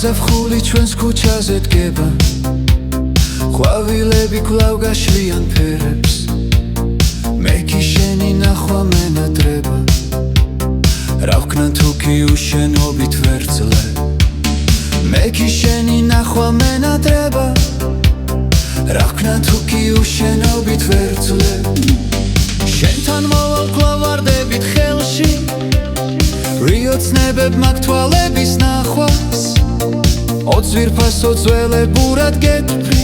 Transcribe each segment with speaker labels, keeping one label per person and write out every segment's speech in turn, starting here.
Speaker 1: გაზაფხული ჩვენს ქუჩაზე დგება, ყვავილები კვლავ გაშლიან ფერებს, მე კი შენი ნახვა მენატრება, რა ვქნა თუ კი უშენობით ვერძლე, მე კი შენი ნახვა მენატრება, რა ვქნა თუ კი უშენობით ვერძლე, შენთან მოვალ კვლავ ვარდებით ხელში, რიოცნებებ მაგ თვალების ნახვას, ოძვირფასო ძველებურად გეთვრი,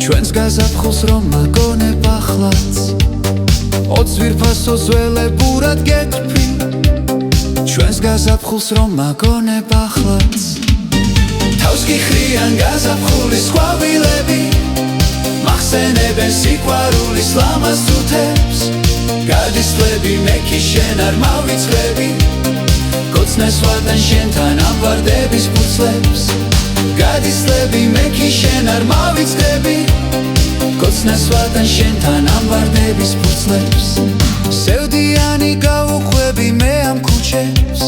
Speaker 1: ჩვენს გაზაფხულს რომ მაგონებ ახლაც, ოძვირფასო ძველებურად გეთვრი, ჩვენს გაზაფხულს რომ მაგონებ ახლაც. თავს გიხრიან გაზაფხულის ყვავილები, მახსენებენ სიყვარულის ლამაზ თუთებს, გადისლები მე კი შენ არ მავიწყდები, კოცნეს ვატან შენთან ამ ვარდების ფურცლებს, გადისლები მე კი შენ არ მავიწყდები, კოცნეს ვატან შენთან ამ ვარდების ფურცლებს. სევდიანი გავუყვები მე ამ ქუჩებს,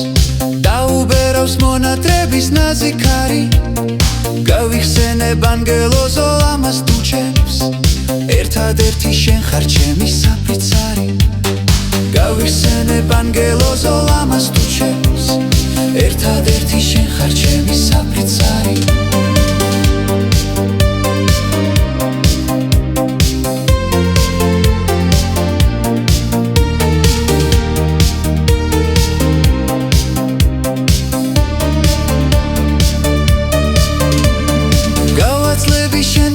Speaker 1: დაუბერავს მონატრების ნაზიქარი, გავიხსენებ ანგელოზო ლამაზ თუჩებს, ერთადერთი შენ ხარ ჩემი საფრიცარი, გავიხსენებ ანგელოზო ლამაზ თუჩებს, ერთადერთი შენ ხარ ჩემი საფრიცარი.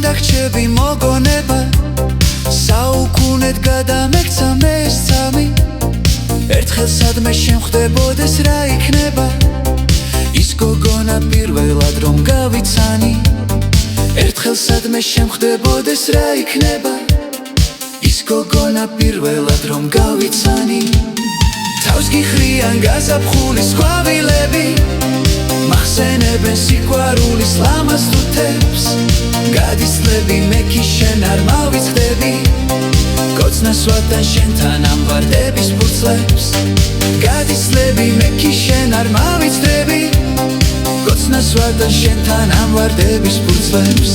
Speaker 1: დაგჭები მოგონება, საუკუნედ გადამექცა მე ეს წამი, ერთხელ სადმე შემხვდებოდეს რა იქნება, ის გოგონა პირველად რომ გავიცანი, ერთხელ სადმე შემხვდებოდეს რა იქნება, ის გოგონა პირველად რომ გავიცანი. თავს გიხრიან გაზაფხულის ყვავილები, მახსენებენ სიყვარულის ლამაზ თუთებს, გადისლები მე კი შენ არ მავიწყდები, კოცნას ვატან შენთან ამ ვარდების ფურცლებს, გადისლები მე კი შენ არ მავიწყდები, კოცნას ვატან შენთან ამ ვარდების ფურცლებს.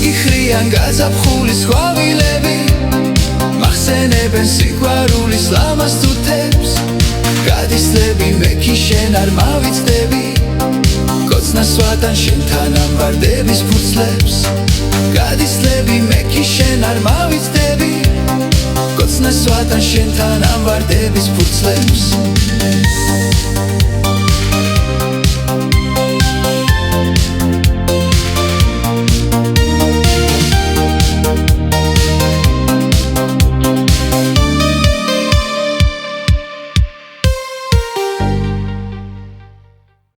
Speaker 1: გიხრიან გაზაფხულის ყვავილები, მახსენებენ სიყვარულის ლამაზ თუთებს, გადისლები მე კი შენ არ მავიწყდები, კოცნას ვატან შენთან ამ ვარდების ფურცლებს, გადისლები მე კი შენ არ მავიწყდები, კოცნას ვატან შენთან ამ ვარდების ფურცლებს.